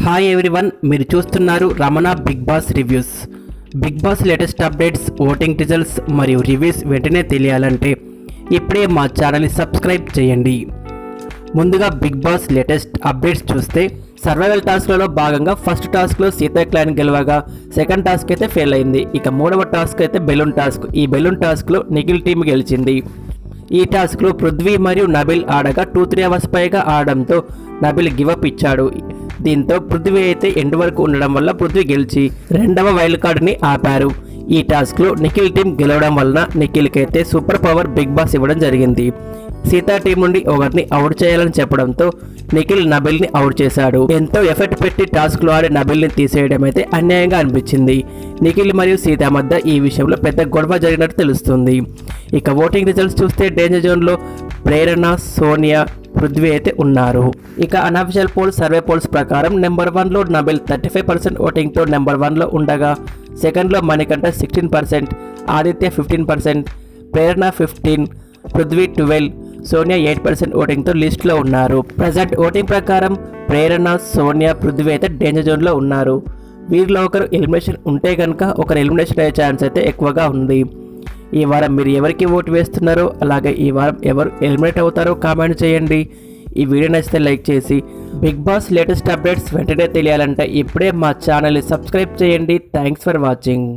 Hi everyone, మీరు చూస్తున్నారు Ramana big boss reviews. Big boss latest updates, voting results మరియు reviews వెంటనే తెలియాలంటే ఇప్పుడే మా ఛానల్ని సబ్స్క్రైబ్ చేయండి. ముందుగా బిగ్ బాస్ లేటెస్ట్ అప్డేట్స్ చూస్తే సర్వైవల్ టాస్క్లలో భాగంగా ఫస్ట్ టాస్క్లో సీతా క్లాన్ గెలవగా సెకండ్ టాస్క్ అయితే ఫెయిల్ అయింది. ఇక మూడవ టాస్క్ అయితే బెలూన్ టాస్క్. ఈ బెలూన్ టాస్క్లో నిఖిల్ టీం గెలిచింది. ఈ టాస్క్లో పృథ్వీ మరియు నబిల్ ఆడగా 2-3 అవర్స్ పైగా ఆడడంతో నబిల్ గివప్ ఇచ్చాడు. దీంతో పృథ్వీ అయితే ఎండ్ వరకు ఉండడం వల్ల పృథ్వీ గెలిచి రెండవ వైల్డ్ కార్డ్ని ఆపారు. ఈ టాస్క్లో నిఖిల్ టీం గెలవడం వలన నిఖిల్కి అయితే సూపర్ పవర్ బిగ్ బాస్ ఇవ్వడం జరిగింది. సీతా టీం నుండి ఒకరిని అవుట్ చేయాలని చెప్పడంతో నిఖిల్ నబిల్ని అవుట్ చేశాడు. ఎంతో ఎఫర్ట్ పెట్టి టాస్క్లో ఆడి నబిల్ని తీసేయడం అయితే అన్యాయంగా అనిపించింది. నిఖిల్ మరియు సీత మధ్య ఈ విషయంలో పెద్ద గొడవ జరిగినట్టు తెలుస్తుంది. ఇక ఓటింగ్ రిజల్ట్స్ చూస్తే డేంజర్ జోన్లో ప్రేరణ, సోనియా, పృథ్వీ అయితే ఉన్నారు. ఇక అన్అఫిషియల్ పోల్స్, సర్వే పోల్స్ ప్రకారం నెంబర్ 1లో నబిల్ 35% ఓటింగ్తో నెంబర్ 1లో ఉండగా సెకండ్లో మణికంఠ 16%, ఆదిత్య 15%, ప్రేరణ 15%, పృథ్వీ 12%, సోనియా 8% ఓటింగ్తో లిస్ట్లో ఉన్నారు. ప్రజెంట్ ఓటింగ్ ప్రకారం ప్రేరణ, సోనియా, పృథ్వీ అయితే డేంజర్ జోన్లో ఉన్నారు. వీరిలో ఒకరు ఎలిమినేషన్ ఉంటే కనుక ఒకరు ఎలిమినేషన్ అయ్యే ఛాన్స్ అయితే ఎక్కువగా ఉంది. ఈ వారం మీరు ఎవరికి ఓటు వేస్తున్నారో, అలాగే ఈ వారం ఎవరు ఎలిమినేట్ అవుతారో కామెంట్ చేయండి. ఈ వీడియో నచ్చితే లైక్ చేసి బిగ్ బాస్ లేటెస్ట్ అప్డేట్స్ వెంటనే తెలియాలంటే ఇప్పుడే మా ఛానల్ని సబ్స్క్రైబ్ చేయండి. Thanks for watching.